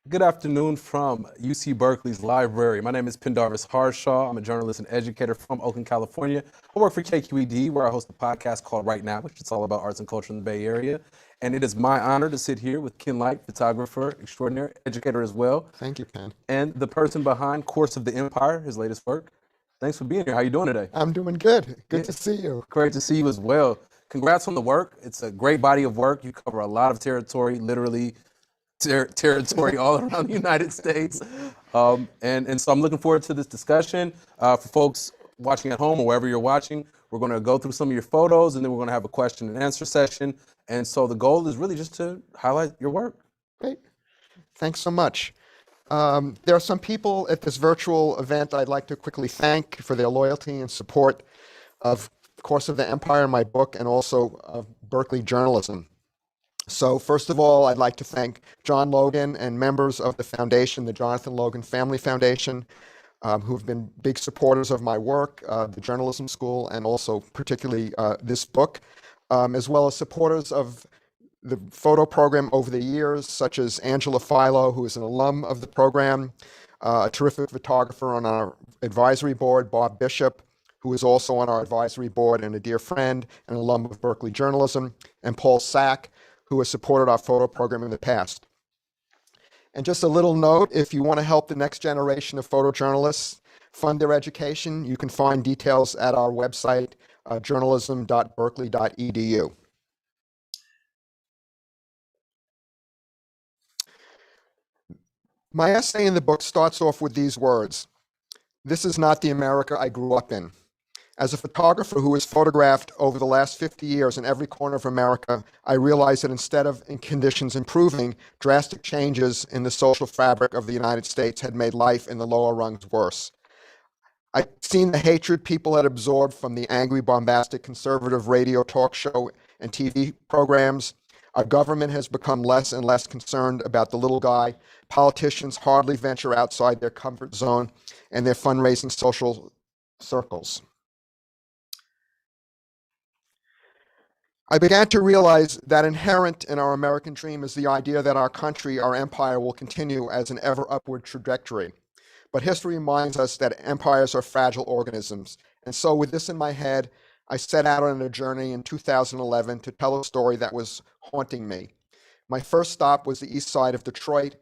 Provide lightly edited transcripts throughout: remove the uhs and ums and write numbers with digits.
Good afternoon from UC Berkeley's library. My name is Pendarvis Harshaw. I'm a journalist and educator from Oakland, California. I work for KQED, where I host a podcast called Rightnowish. It's all about arts and culture in the Bay Area. And it is my honor to sit here with Ken Light, photographer, extraordinary educator as well, Thank you, Ken. and the person behind Course of the Empire, his latest work. Thanks for being here. How you doing today? I'm doing good. Good Yeah. to see you. Great to see you as well. Congrats on the work. It's a great body of work. You cover a lot of territory, literally territory all around the United States. And so I'm looking forward to this discussion. For folks watching at home or wherever you're watching, we're going to go through some of your photos and then we're going to have a question and answer session. And so the goal is really just to highlight your work. Great. Thanks so much. There are some people at this virtual event I'd like to quickly thank for their loyalty and support of Course of the Empire, my book, and also of Berkeley Journalism. So first of all, I'd like to thank John Logan and members of the foundation, the Jonathan Logan Family Foundation, who have been big supporters of my work, the journalism school, and also particularly this book, as well as supporters of the photo program over the years, such as Angela Philo, who is an alum of the program, a terrific photographer on our advisory board, Bob Bishop, who is also on our advisory board and a dear friend and alum of Berkeley Journalism, and Paul Sack, who has supported our photo program in the past. And just a little note, if you want to help the next generation of photojournalists fund their education, you can find details at our website, journalism.berkeley.edu. My essay in the book starts off with these words: "This is not the America I grew up in." As a photographer who has photographed over the last 50 years in every corner of America, I realized that instead of conditions improving, drastic changes in the social fabric of the United States had made life in the lower rungs worse. I'd seen the hatred people had absorbed from the angry, bombastic, conservative radio talk show and TV programs. Our government has become less and less concerned about the little guy. Politicians hardly venture outside their comfort zone and their fundraising social circles. I began to realize that inherent in our American dream is the idea that our country, our empire, will continue as an ever upward trajectory. But history reminds us that empires are fragile organisms. And so with this in my head, I set out on a journey in 2011 to tell a story that was haunting me. My first stop was the east side of Detroit,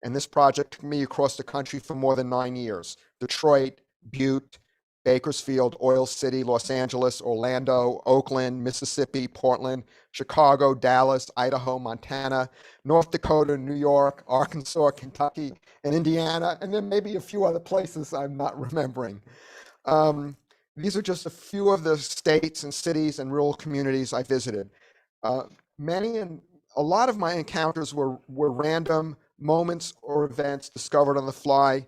and this project took me across the country for more than 9 years. Detroit, Butte, Bakersfield, Oil City, Los Angeles, Orlando, Oakland, Mississippi, Portland, Chicago, Dallas, Idaho, Montana, North Dakota, New York, Arkansas, Kentucky, and Indiana, and then maybe a few other places I'm not remembering. These are just a few of the states and cities and rural communities I visited. Many and a lot of my encounters were random moments or events discovered on the fly,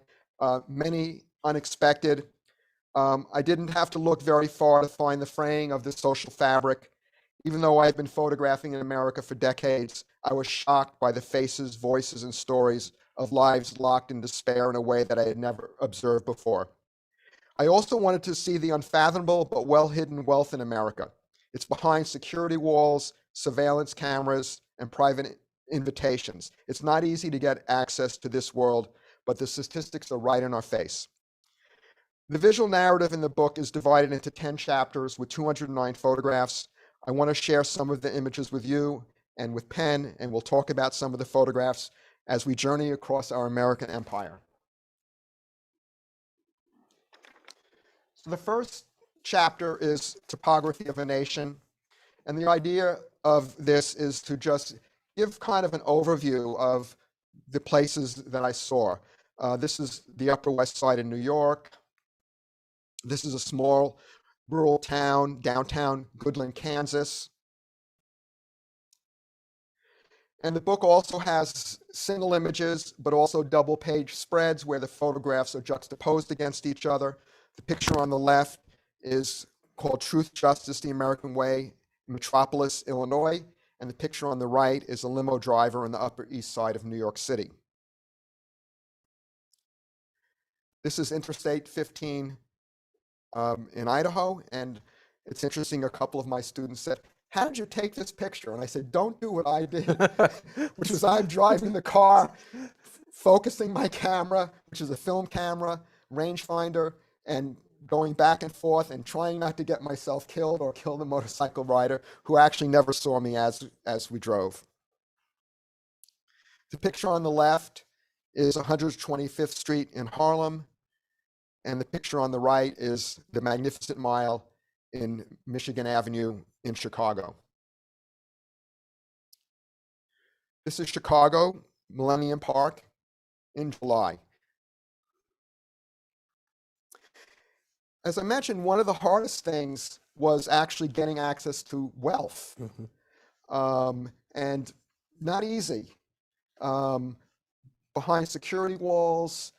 many unexpected. I didn't have to look very far to find the fraying of the social fabric. Even though I've been photographing in America for decades, I was shocked by the faces, voices, and stories of lives locked in despair in a way that I had never observed before. I also wanted to see the unfathomable but well-hidden wealth in America. It's behind security walls, surveillance cameras, and private invitations. It's not easy to get access to this world, but the statistics are right in our face. The visual narrative in the book is divided into 10 chapters with 209 photographs. I want to share some of the images with you and with Penn, and we'll talk about some of the photographs as we journey across our American empire. So the first chapter is Topography of a Nation, and the idea of this is to just give kind of an overview of the places that I saw. This is the Upper West Side in New York. This is a small rural town, downtown Goodland, Kansas. And the book also has single images, but also double page spreads where the photographs are juxtaposed against each other. The picture on the left is called Truth, Justice, the American Way, Metropolis, Illinois. And the picture on the right is a limo driver on the Upper East Side of New York City. This is Interstate 15 in Idaho, and it's interesting, a couple of my students said, how did you take this picture? And I said, don't do what I did, which was I'm driving the car, focusing my camera, which is a film camera, rangefinder, and going back and forth and trying not to get myself killed or kill the motorcycle rider, who actually never saw me as we drove. The picture on the left is 125th Street in Harlem, and the picture on the right is the Magnificent Mile in Michigan Avenue in Chicago. This is Chicago, Millennium Park, in July. As I mentioned, one of the hardest things was actually getting access to wealth, and not easy. Behind security walls,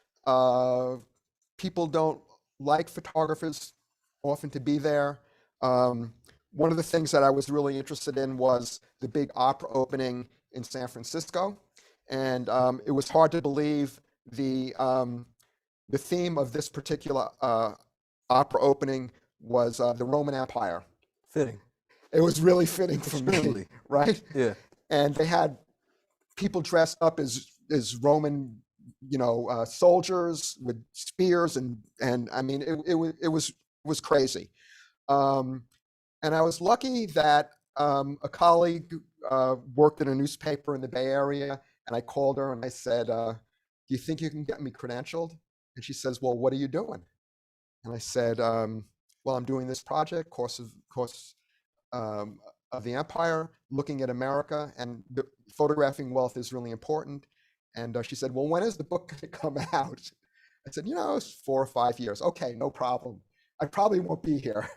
people don't like photographers often to be there. One of the things that I was really interested in was the big opera opening in San Francisco, and it was hard to believe the theme of this particular opera opening was the Roman Empire. Fitting. It was really fitting for me, right? Yeah. And they had people dressed up as Roman, soldiers with spears, and I mean it was crazy. And I was lucky that a colleague worked in a newspaper in the Bay Area, and I called her and I said, "Do you think you can get me credentialed?" And she says, "Well, what are you doing?" And I said, "Well, I'm doing this project, course of the empire, looking at America, and photographing wealth is really important." And she said, "Well, when is the book going to come out?" I said, "It's 4 or 5 years." "Okay, no problem. I probably won't be here."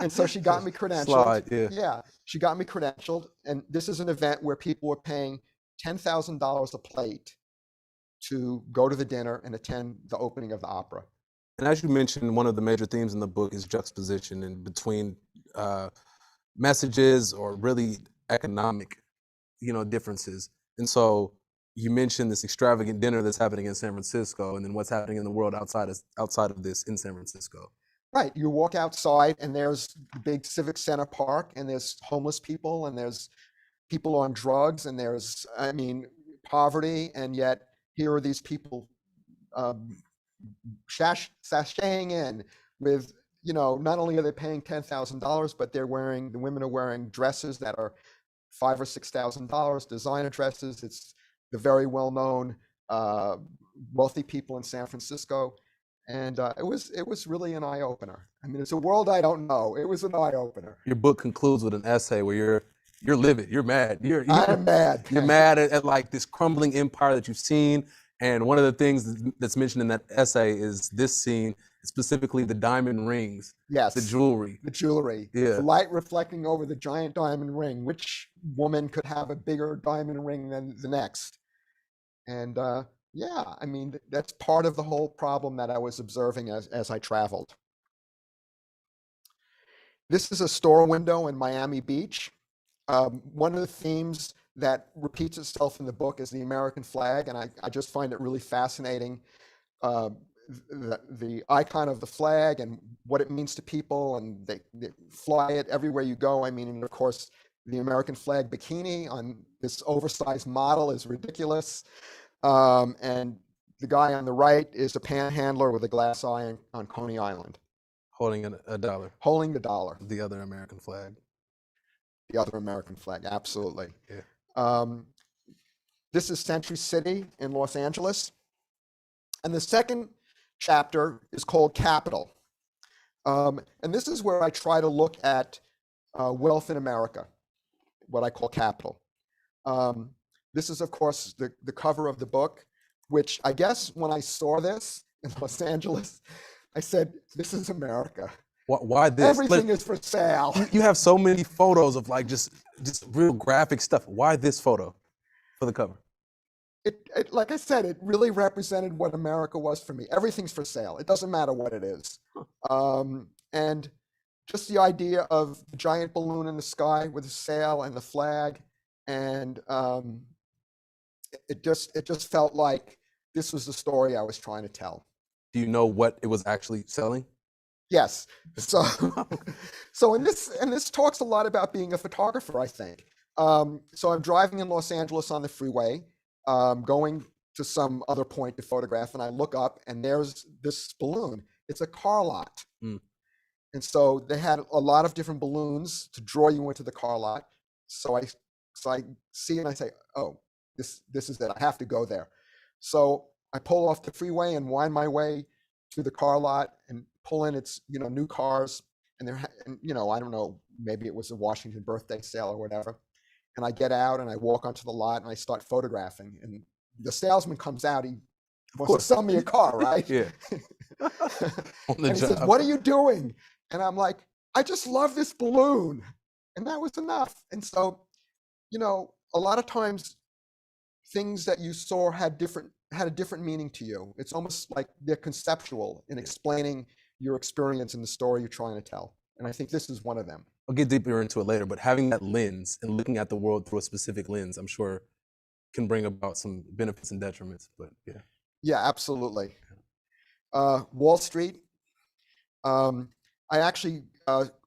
And so she got me credentialed. Slide, yeah. Yeah, she got me credentialed. And this is an event where people were paying $10,000 a plate to go to the dinner and attend the opening of the opera. And as you mentioned, one of the major themes in the book is juxtaposition in between messages or really economic, differences. And so you mentioned this extravagant dinner that's happening in San Francisco, and then what's happening in the world outside of this in San Francisco. Right. You walk outside and there's the big Civic Center Park, and there's homeless people, and there's people on drugs, and there's, poverty, and yet here are these people sashaying in with, not only are they paying $10,000, but the women are wearing dresses that are $5,000 or $6,000, designer dresses. It's the very well-known wealthy people in San Francisco. And it was really an eye-opener. I mean, it's a world I don't know. It was an eye-opener. Your book concludes with an essay where you're livid, you're mad. I am mad. You're mad at like this crumbling empire that you've seen. And one of the things that's mentioned in that essay is this scene, specifically the diamond rings. Yes. The jewelry. The jewelry. Yeah. The light reflecting over the giant diamond ring. Which woman could have a bigger diamond ring than the next? And yeah, I mean, that's part of the whole problem that I was observing as I traveled. This is a store window in Miami Beach. One of the themes that repeats itself in the book is the American flag, and I just find it really fascinating. The icon of the flag and what it means to people, and they fly it everywhere you go. I mean, and of course, the American flag bikini on this oversized model is ridiculous. And the guy on the right is a panhandler with a glass eye on Coney Island. Holding a dollar. Holding the dollar. The other American flag. The other American flag, absolutely. Yeah. This is Century City in Los Angeles. And the second chapter is called Capital. And this is where I try to look at wealth in America, what I call capital. This is, of course, the cover of the book, which I guess when I saw this in Los Angeles, I said, "This is America. Why this? Everything is for sale." You have so many photos of like just real graphic stuff. Why this photo for the cover? It like I said, it really represented what America was for me. Everything's for sale. It doesn't matter what it is. And just the idea of the giant balloon in the sky with a sail and the flag, and it just felt like this was the story I was trying to tell. Do you know what it was actually selling? Yes. So, so and this talks a lot about being a photographer, I think. So I'm driving in Los Angeles on the freeway, going to some other point to photograph, and I look up, and there's this balloon. It's a car lot. Mm. And so they had a lot of different balloons to draw you into the car lot. So I see it and I say, oh, this is it. I have to go there. So I pull off the freeway and wind my way to the car lot and pull in. It's, new cars, and I don't know, maybe it was a Washington birthday sale or whatever. And I get out and I walk onto the lot and I start photographing. And the salesman comes out. He wants to sell me a car, right? Yeah. And he says, "What are you doing?" And I'm like, "I just love this balloon." And that was enough. And so, a lot of times things that you saw had a different meaning to you. It's almost like they're conceptual in explaining your experience in the story you're trying to tell. And I think this is one of them. I'll get deeper into it later, but having that lens and looking at the world through a specific lens, I'm sure can bring about some benefits and detriments, but yeah. Yeah, absolutely. Wall Street. I actually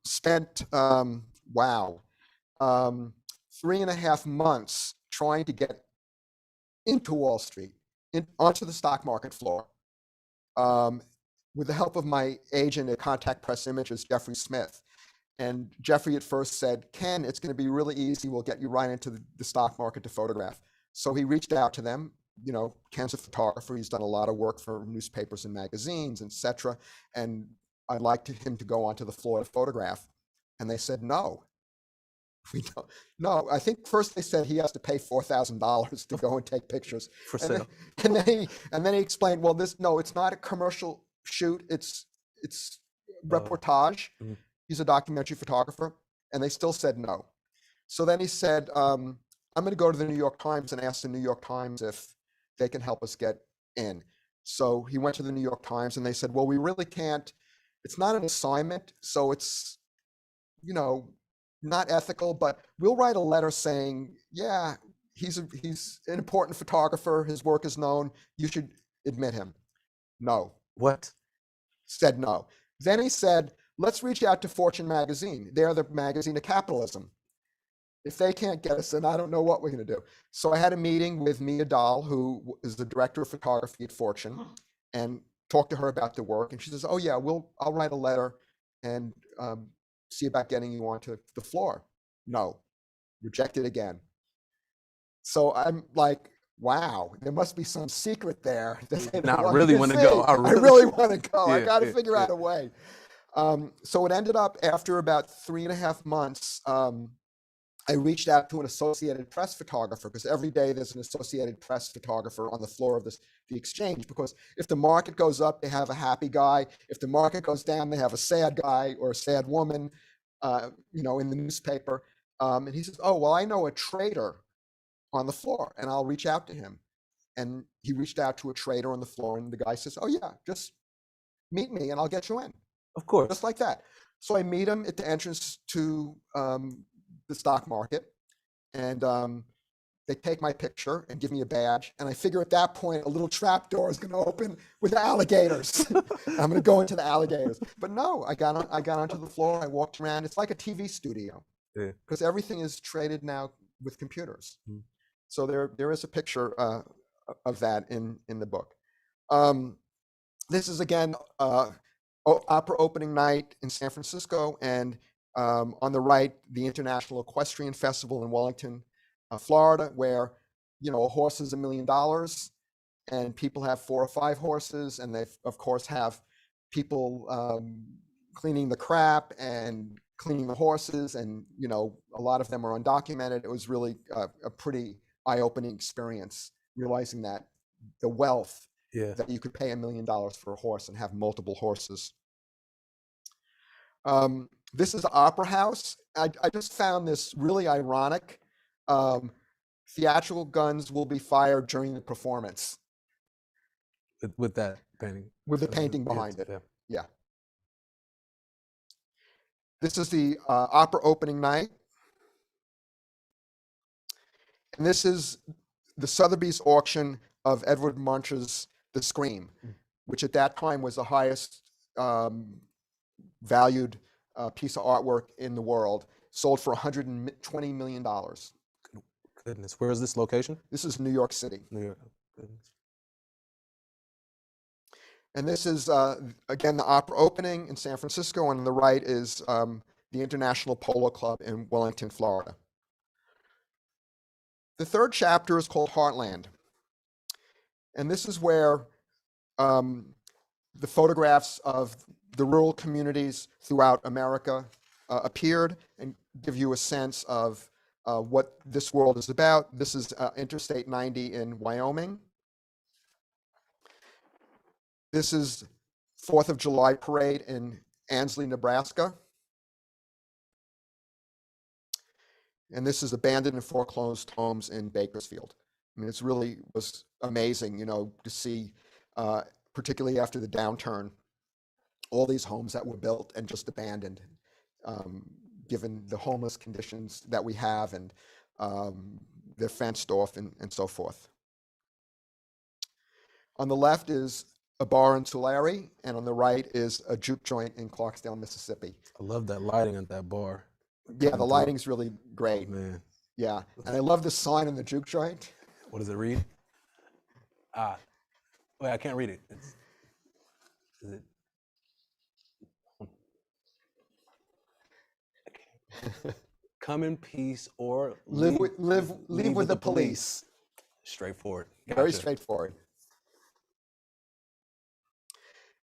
spent, 3.5 months trying to get into Wall Street, onto the stock market floor, with the help of my agent at Contact Press Images, Jeffrey Smith. And Jeffrey at first said, "Ken, it's going to be really easy. We'll get you right into the stock market to photograph." So he reached out to them. Ken's a photographer. He's done a lot of work for newspapers and magazines, etc. And I'd like him to go onto the floor to photograph. And they said, "No, we don't." No, I think first they said he has to pay $4,000 to go and take pictures. For sale. And then he explained, well, it's not a commercial shoot. It's reportage. Mhm. He's a documentary photographer. And they still said no. So then he said, I'm going to go to the New York Times and ask the New York Times if they can help us get in. So he went to the New York Times and they said, well, we really can't. It's not an assignment, so it's, not ethical, but we'll write a letter saying, yeah, he's an important photographer. His work is known. You should admit him. No. What? Said no. Then he said, let's reach out to Fortune magazine. They're the magazine of capitalism. If they can't get us in, I don't know what we're going to do. So I had a meeting with Mia Dahl, who is the director of photography at Fortune, and talked to her about the work. And she says, oh yeah, I'll write a letter and see about getting you onto the floor. No, rejected again. So I'm like, wow, there must be some secret there. Now I really want to go. I really want to go. I Yeah, got to yeah, figure out a way. So it ended up after about 3.5 months, I reached out to an Associated Press photographer, because every day there's an Associated Press photographer on the floor of the exchange, because if the market goes up, they have a happy guy. If the market goes down, they have a sad guy or a sad woman, in the newspaper. And he says, oh, well, I know a trader on the floor, and I'll reach out to him. And he reached out to a trader on the floor, and the guy says, oh yeah, just meet me and I'll get you in. Of course. Just like that. So I meet him at the entrance to the stock market, and they take my picture and give me a badge. And I figure at that point, a little trap door is going to open with alligators. I'm going to go into the alligators. But no, I got onto the floor. I walked around. It's like a TV studio, because everything is traded now with computers. Mm. So there is a picture of that in the book. This is again opera opening night in San Francisco, and on the right, the International Equestrian Festival in Wellington, Florida, where a horse is $1 million, and people have 4 or 5 horses, and they of course have people cleaning the crap and cleaning the horses, and a lot of them are undocumented. It was really a pretty eye-opening experience, realizing that the wealth that you could pay $1 million for a horse and have multiple horses. This is the Opera House. I just found this really ironic. Theatrical guns will be fired during the performance. With that painting. With the painting behind it. Yeah. This is the opera opening night. And this is the Sotheby's auction of Edward Munch's The Scream, which at that time was the highest valued piece of artwork in the world, sold for $120 million. Goodness, where is this location? This is New York City. New York. Goodness. And this is, again, the opera opening in San Francisco, and on the right is the International Polo Club in Wellington, Florida. The third chapter is called Heartland. And this is where the photographs of the rural communities throughout America appeared and give you a sense of what this world is about. This is Interstate 90 in Wyoming. This is 4th of July parade in Ansley, Nebraska. And this is abandoned and foreclosed homes in Bakersfield. I mean, it's really was amazing, you know, to see, particularly after the downturn, all these homes that were built and just abandoned, given the homeless conditions that we have, and they're fenced off and so forth. On the left is a bar in Tulare, and on the right is a juke joint in Clarksdale, Mississippi. I love that lighting at that bar. Yeah, the lighting's really great. Oh, man. Yeah, and I love the sign in the juke joint. What does it read? Wait, I can't read it. Is it? Come in peace or leave with the police. Straightforward. Very straightforward.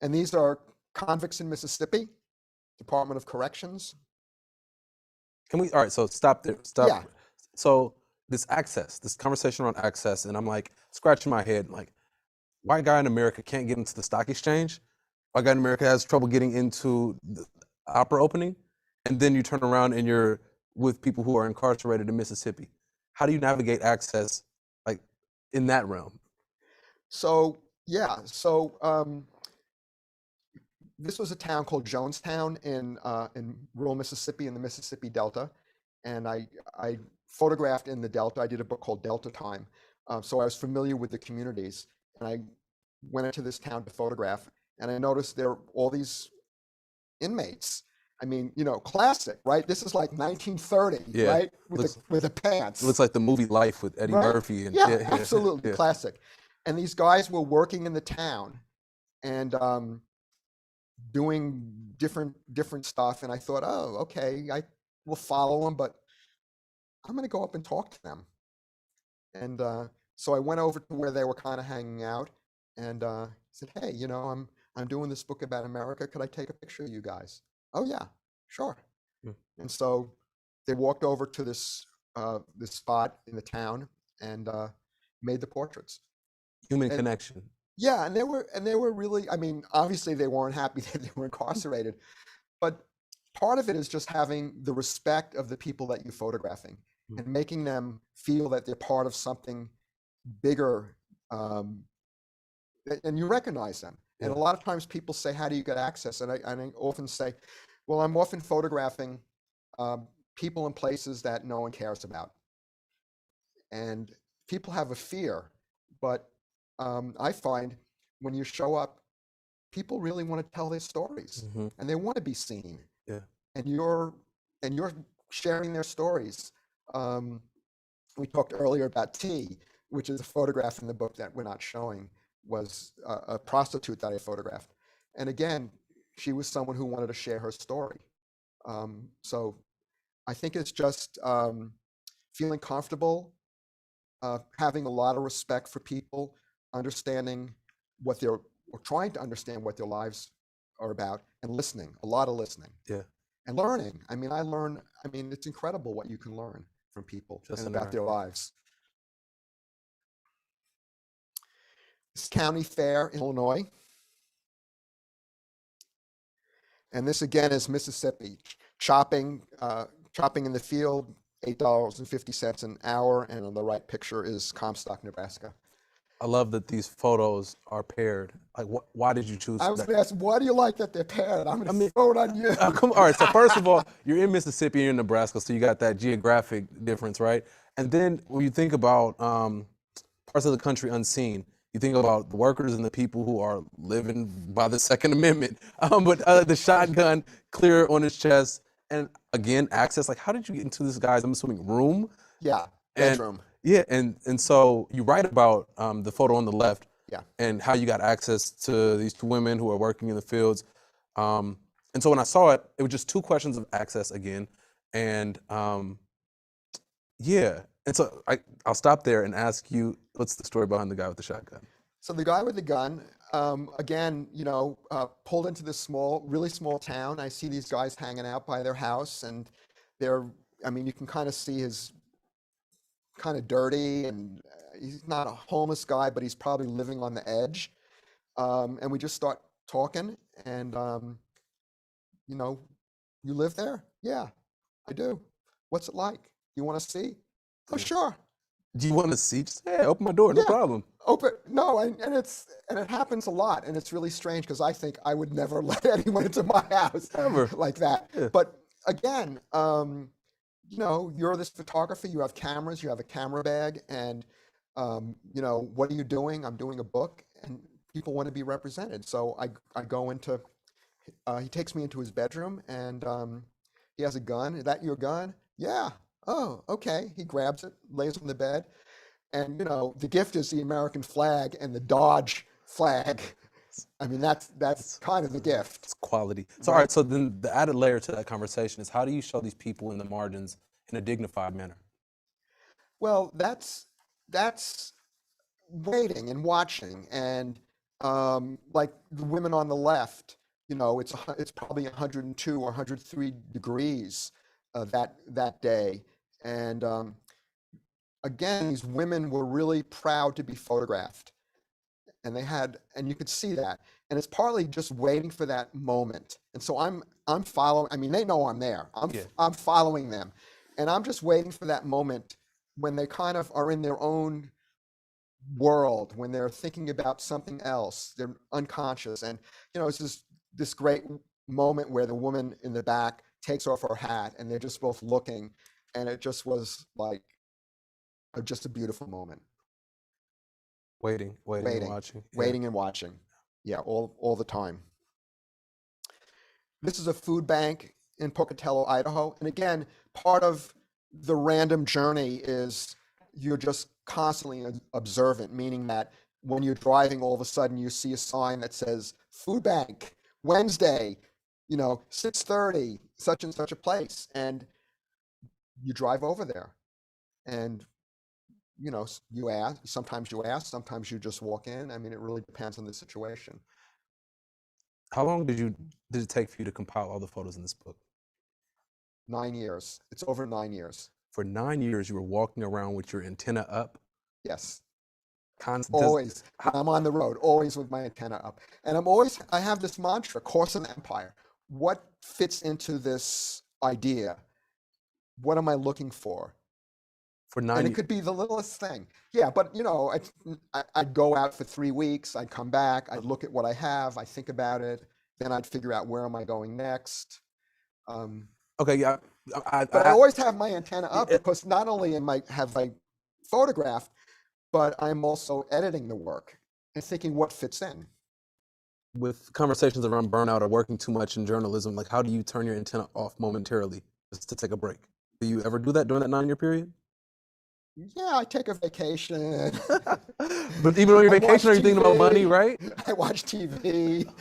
And these are convicts in Mississippi, Department of Corrections. All right, so stop there. Stop. Yeah. So this conversation around access, and I'm like scratching my head, like, white guy in America can't get into the stock exchange. White guy in America has trouble getting into the opera opening, and then you turn around and you're with people who are incarcerated in Mississippi. How do you navigate access, like, in that realm? So yeah, this was a town called Jonestown in rural Mississippi, in the Mississippi Delta, and I photographed in the Delta. I did a book called Delta Time, so I was familiar with the communities, and I went into this town to photograph, and I noticed there were all these inmates. I mean, you know, classic, right? This is like 1930, right? With the pants. It looks like the movie Life with Eddie Murphy. And, yeah, absolutely, classic. And these guys were working in the town and doing different stuff. And I thought, oh, okay, I will follow them, but I'm going to go up and talk to them. And so I went over to where they were kind of hanging out, and said, hey, you know, I'm doing this book about America. Could I take a picture of you guys? Oh yeah, sure. And so they walked over to this spot in the town and made the portraits. Human connection. Yeah, and they were really, I mean, obviously they weren't happy that they were incarcerated, but part of it is just having the respect of the people that you're photographing and making them feel that they're part of something bigger, and you recognize them. And a lot of times people say, how do you get access? And I often say, well, I'm often photographing people in places that no one cares about. And people have a fear, but I find when you show up, people really want to tell their stories, and they want to be seen. Yeah. And you're sharing their stories. We talked earlier about T, which is a photograph in the book that we're not showing, was a prostitute that I photographed. And again, she was someone who wanted to share her story. So I think it's just feeling comfortable, having a lot of respect for people, understanding or trying to understand what their lives are about, and listening, a lot of listening. Yeah. And learning. I mean, it's incredible what you can learn from people and about their lives. This county fair in Illinois. And this again is Mississippi. Chopping in the field, $8.50 an hour. And on the right picture is Comstock, Nebraska. I love that these photos are paired. Like, why did you choose? I was going to ask, why do you like that they're paired? I'm going to throw it on you. All right, so first of all, you're in Mississippi, you're in Nebraska, so you got that geographic difference, right? And then when you think about parts of the country unseen, you think about the workers and the people who are living by the Second Amendment. But the shotgun clear on his chest, and again, access. Like, how did you get into this guy's, I'm assuming, room? Yeah, And bedroom. yeah, and so you write about the photo on the left, Yeah. and how you got access to these two women who are working in the fields. And so when I saw it, it was just two questions of access again, and yeah. And so I'll stop there and ask you, what's the story behind the guy with the shotgun? So the guy with the gun, again, pulled into this really small town. I see these guys hanging out by their house, and you can kind of see his kind of dirty, and he's not a homeless guy, but he's probably living on the edge. And we just start talking, and you live there? Yeah, I do. What's it like? You want to see? Oh, sure. Do you want to see? Just, hey, open my door, no Yeah. problem. Open. No, and it happens a lot, and it's really strange because I think I would never let anyone into my house Ever. like that. Yeah. But again, you're this photographer. You have cameras. You have a camera bag, and what are you doing? I'm doing a book, and people want to be represented. So I go into. He takes me into his bedroom, and he has a gun. Is that your gun? Yeah. Oh, okay. He grabs it, lays on the bed. And the gift is the American flag and the Dodge flag. I mean, that's kind of the gift. It's quality. So, all right, so then the added layer to that conversation is, how do you show these people in the margins in a dignified manner? Well, that's waiting and watching, and like the women on the left, it's probably 102 or 103 degrees that day, and again, these women were really proud to be photographed, and you could see that, and it's partly just waiting for that moment. And so I'm following. I mean, they know I'm there. I'm following them, and I'm just waiting for that moment when they kind of are in their own world, when they're thinking about something else, they're unconscious, and it's this great moment where the woman in the back takes off her hat, and they're just both looking, and it just was like just a beautiful moment. Waiting and watching. Waiting and watching. Yeah, all the time. This is a food bank in Pocatello, Idaho. And again, part of the random journey is you're just constantly observant, meaning that when you're driving, all of a sudden you see a sign that says food bank, Wednesday, 6:30, such and such a place. And you drive over there, and you ask, sometimes you just walk in. I mean, it really depends on the situation. How long did it take for you to compile all the photos in this book? 9 years. It's over 9 years. For 9 years, you were walking around with your antenna up? Yes. Constant. Always. When I'm on the road, always with my antenna up. And I have this mantra, course and empire. What fits into this idea? What am I looking for? For 9 And years. it could be the littlest thing. Yeah, but I'd go out for 3 weeks, I'd come back, I'd look at what I have, I'd think about it, then I'd figure out where am I going next. Okay, yeah. But I always have my antenna up because not only have I photographed, but I'm also editing the work and thinking what fits in. With conversations around burnout or working too much in journalism, like, how do you turn your antenna off momentarily just to take a break? Do you ever do that during that 9-year period? Yeah, I take a vacation. But even on your vacation, are you thinking about money, right? I watch TV,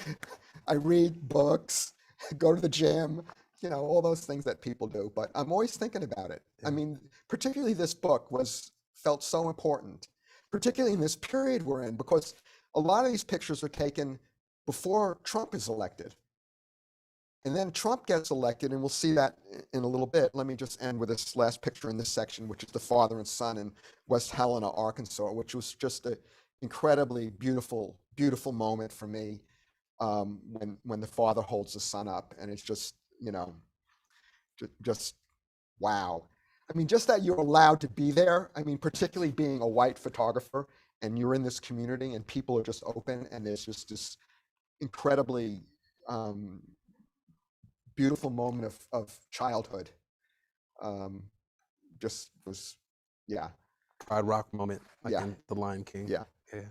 I read books, go to the gym, all those things that people do. But I'm always thinking about it. I mean, particularly this book felt so important, particularly in this period we're in, because a lot of these pictures are taken before Trump is elected. And then Trump gets elected, and we'll see that in a little bit. Let me just end with this last picture in this section, which is the father and son in West Helena, Arkansas, which was just an incredibly beautiful, beautiful moment for me, when the father holds the son up, and it's just, just wow. I mean, just that you're allowed to be there. I mean, particularly being a white photographer, and you're in this community, and people are just open, and there's just this incredibly beautiful moment of childhood. Just was, yeah. Pride Rock moment, like Yeah. in The Lion King. Yeah. Yeah.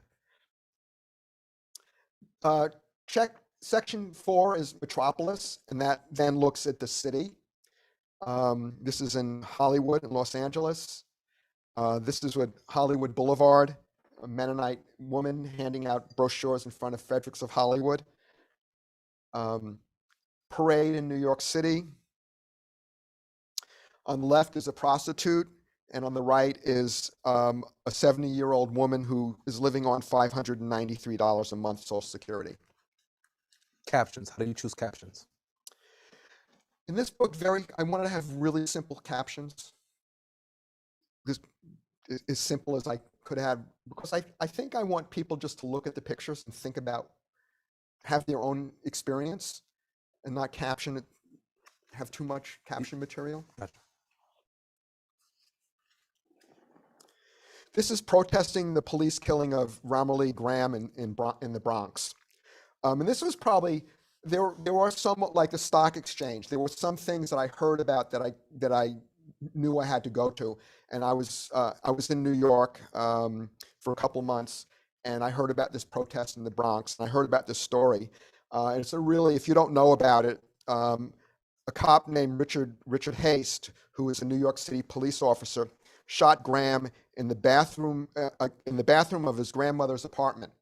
check section 4 is Metropolis, and that then looks at the city. This is in Hollywood in Los Angeles. This is what Hollywood Boulevard, a Mennonite woman handing out brochures in front of Fredericks of Hollywood. Parade in New York City. On the left is a prostitute, and on the right is a 70-year-old woman who is living on $593 a month Social Security. Captions. How do you choose captions? In this book, I wanted to have really simple captions. This is as simple as I could have, because I think I want people just to look at the pictures and think about, have their own experience and not caption it, have too much caption material. Gotcha. This is protesting the police killing of Ramarley Graham in the Bronx. And this was probably, there were some, like the stock exchange, there were some things that I heard about that I knew I had to go to. And I was in New York for a couple months, and I heard about this protest in the Bronx, and I heard about this story. And it's a really, if you don't know about it, a cop named Richard Haste, who was a New York City police officer, shot Graham in the bathroom of his grandmother's apartment.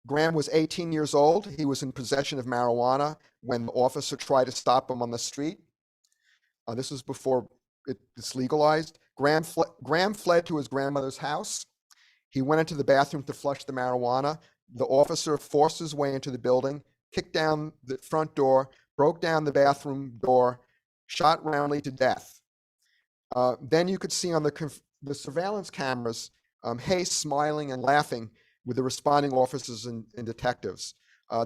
Graham was 18 years old. He was in possession of marijuana when the officer tried to stop him on the street. This was before it's legalized. Graham fled to his grandmother's house. He went into the bathroom to flush the marijuana. The officer forced his way into the building, kicked down the front door, broke down the bathroom door, shot Roundley to death. Then you could see on the surveillance cameras, Hayes smiling and laughing with the responding officers and detectives,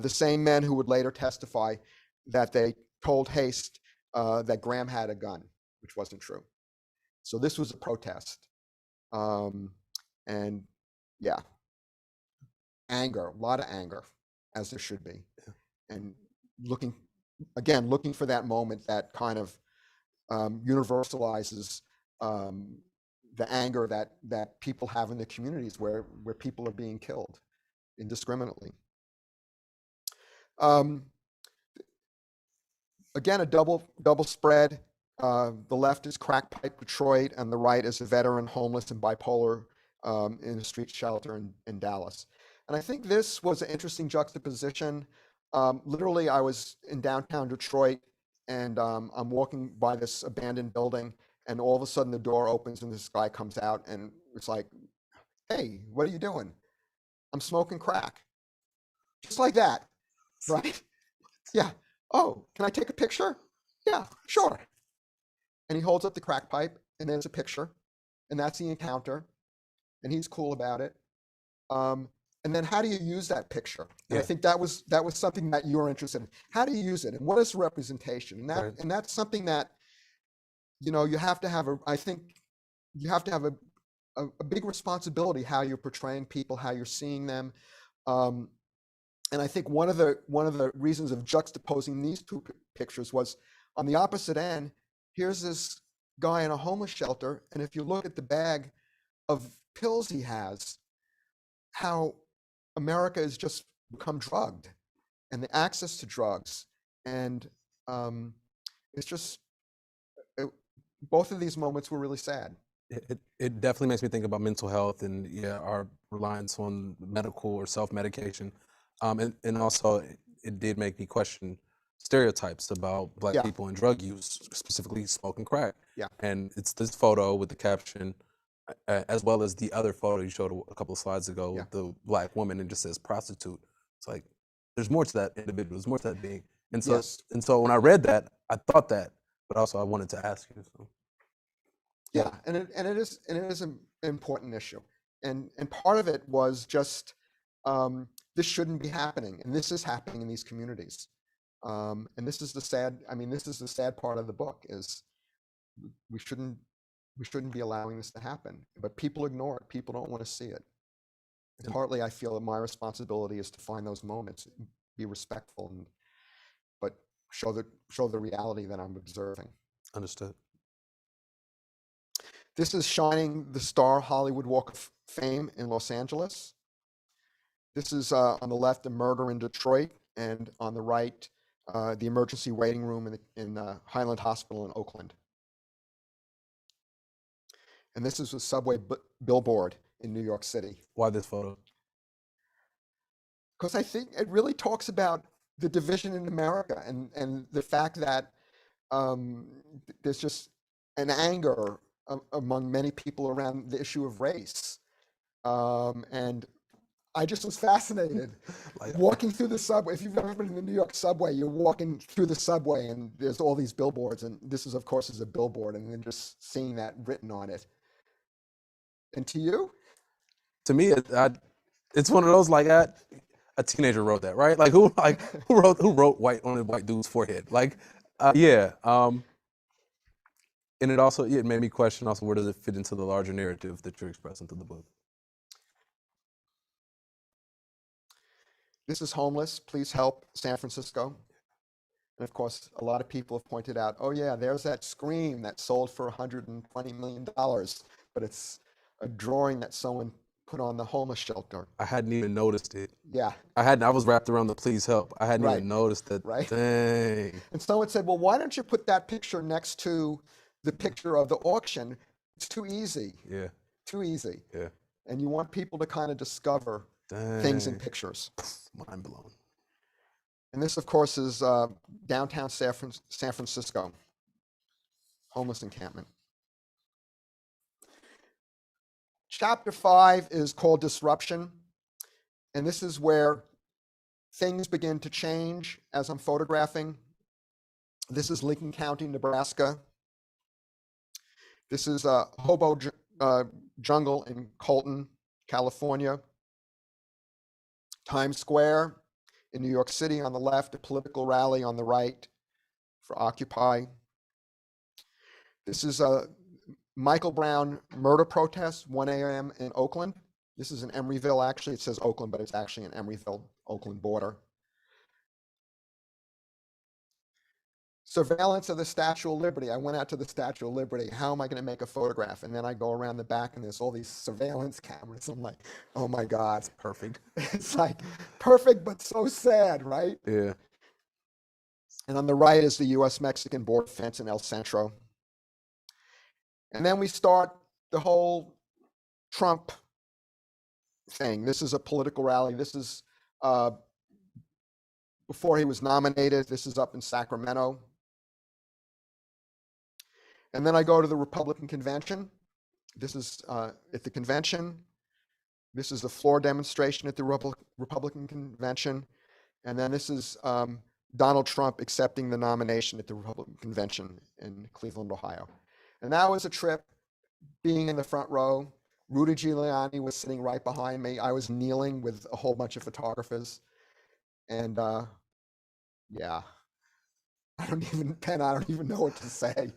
the same men who would later testify that they told Haste that Graham had a gun, which wasn't true. So this was a protest. And yeah, anger, a lot of anger, as there should be. And looking for that moment that kind of universalizes the anger that people have in the communities where people are being killed indiscriminately. Again, a double spread. The left is crack pipe Detroit, and the right is a veteran homeless and bipolar in a street shelter in Dallas. And I think this was an interesting juxtaposition. Literally, I was in downtown Detroit, and I'm walking by this abandoned building, and all of a sudden the door opens and this guy comes out, and it's like, "Hey, what are you doing?" "I'm smoking crack." Just like that, right? Yeah. "Oh, can I take a picture?" "Yeah, sure." And he holds up the crack pipe, and there's a picture, and that's the encounter, and he's cool about it. And then how do you use that picture? And I think that was something that you were interested in. How do you use it, and what is representation? And that and that's something that, you know, you have to have I think you have to have a big responsibility how you're portraying people, how you're seeing them. And I think one of the reasons of juxtaposing these two pictures was on the opposite end. Here's this guy in a homeless shelter, and if you look at the bag of pills he has, how America has just become drugged, and the access to drugs, and it's just both of these moments were really sad. It definitely makes me think about mental health and our reliance on medical or self-medication, and also it did make me question stereotypes about Black people and drug use, specifically smoking crack. Yeah. And it's this photo with the caption, as well as the other photo you showed a couple of slides ago with the Black woman, and just says prostitute. It's like there's more to that individual, there's more to that being. And so when I read that, I thought that, but also I wanted to ask you. So. Yeah, and it is an important issue, and part of it was just this shouldn't be happening, and this is happening in these communities, and this is the sad part of the book is we shouldn't be allowing this to happen, but people ignore it. People don't want to see it. And partly, I feel that my responsibility is to find those moments, be respectful, but show the reality that I'm observing. Understood. This is shining the star Hollywood Walk of Fame in Los Angeles. This is on the left, a murder in Detroit, and on the right, the emergency waiting room in Highland Hospital in Oakland. And this is a subway billboard in New York City. Why this photo? Because I think it really talks about the division in America and the fact that there's just an anger among many people around the issue of race. And I just was fascinated walking through the subway. If you've ever been in the New York subway, you're walking through the subway and there's all these billboards, and this is, of course, is a billboard, and then just seeing that written on it. And to you? To me, it's one of those like a teenager wrote that, right? Like who wrote white on a white dude's forehead? Like, yeah. And it also it made me question also where does it fit into the larger narrative that you're expressing through the book? This is Homeless, Please Help San Francisco. And of course, a lot of people have pointed out, oh yeah, there's that screen that sold for $120 million, but it's a drawing that someone put on the homeless shelter. I hadn't even noticed it. Yeah. I was wrapped around the please help. I hadn't even noticed that. Right. Dang. And someone said, well, why don't you put that picture next to the picture of the auction? It's too easy. Yeah. Too easy. Yeah. And you want people to kind of discover things in pictures. Mind blown. And this, of course, is downtown San Francisco, homeless encampment. Chapter 5 is called Disruption. And this is where things begin to change as I'm photographing. This is Lincoln County, Nebraska. This is a hobo jungle in Colton, California. Times Square in New York City on the left, a political rally on the right for Occupy. This is a Michael Brown murder protest, 1 a.m. in Oakland. This is in Emeryville, actually. It says Oakland, but it's actually in Emeryville, Oakland border. Surveillance of the Statue of Liberty. I went out to the Statue of Liberty. How am I going to make a photograph? And then I go around the back and there's all these surveillance cameras. I'm like, oh my God. It's perfect. It's like perfect, but so sad, right? Yeah. And on the right is the U.S.-Mexican border fence in El Centro. And then we start the whole Trump thing. This is a political rally. This is before he was nominated. This is up in Sacramento. And then I go to the Republican convention. This is at the convention. This is the floor demonstration at the Republican convention. And then this is Donald Trump accepting the nomination at the Republican convention in Cleveland, Ohio. And that was a trip, being in the front row. Rudy Giuliani was sitting right behind me. I was kneeling with a whole bunch of photographers. And yeah, I don't even know what to say.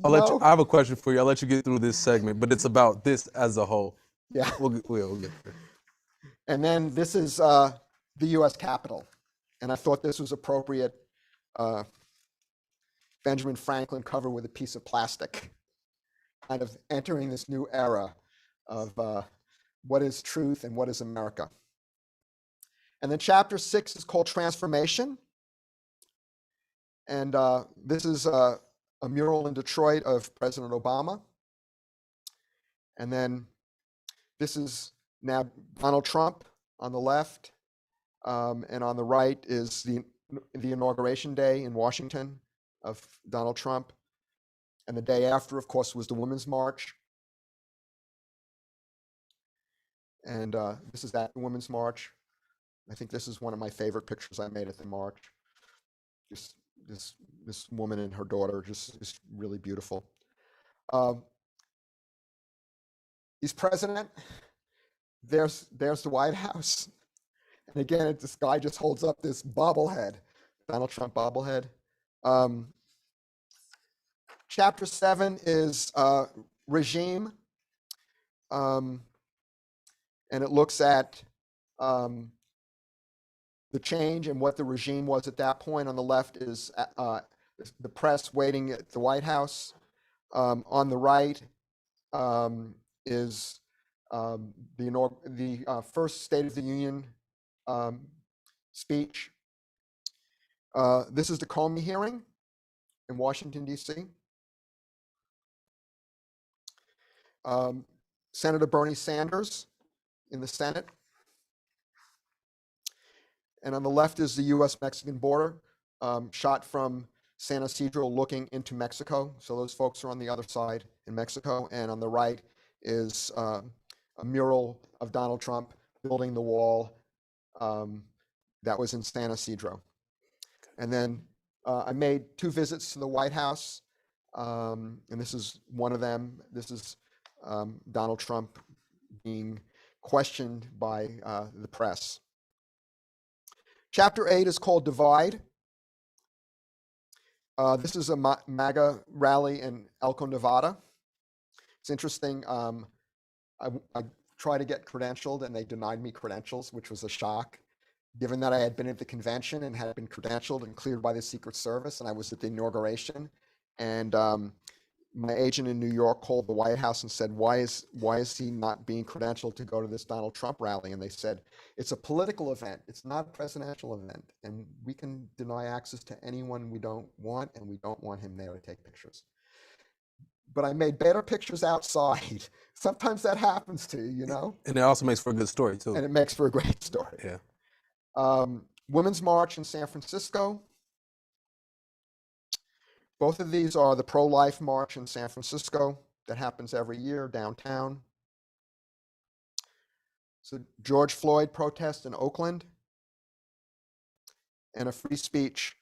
I have a question for you. I'll let you get through this segment, but it's about this as a whole. Yeah. We'll get there. And then this is the U.S. Capitol. And I thought this was appropriate. Benjamin Franklin covered with a piece of plastic, kind of entering this new era of what is truth and what is America. And then chapter 6 is called Transformation. And this is a mural in Detroit of President Obama. And then this is now Donald Trump on the left. And on the right is the inauguration day in Washington of Donald Trump. And the day after, of course, was the Women's March. And this is that Women's March. I think this is one of my favorite pictures I made at the march. Just this woman and her daughter, just really beautiful. He's president. There's the White House. And again, this guy just holds up this bobblehead, Donald Trump bobblehead. Chapter 7 is regime. And it looks at the change and what the regime was at that point. On the left is the press waiting at the White House. On the right is the first State of the Union speech. This is the Comey hearing in Washington, D.C. Senator Bernie Sanders in the Senate. And on the left is the U.S.-Mexican border, shot from San Isidro looking into Mexico. So those folks are on the other side in Mexico. And on the right is a mural of Donald Trump building the wall that was in San Isidro. And then I made 2 visits to the White House, and this is one of them. This is Donald Trump being questioned by the press. Chapter 8 is called Divide. This is a MAGA rally in Elko, Nevada. It's interesting. I tried to get credentialed, and they denied me credentials, which was a shock, given that I had been at the convention and had been credentialed and cleared by the Secret Service, and I was at the inauguration. And my agent in New York called the White House and said, why is he not being credentialed to go to this Donald Trump rally? And they said, it's a political event. It's not a presidential event. And we can deny access to anyone we don't want, and we don't want him there to take pictures. But I made better pictures outside. Sometimes that happens to you, you know? And it also makes for a good story, too. And it makes for a great story. Yeah. Women's March in San Francisco. Both of these are the pro-life march in San Francisco that happens every year downtown. So George Floyd protest in Oakland, and a free speech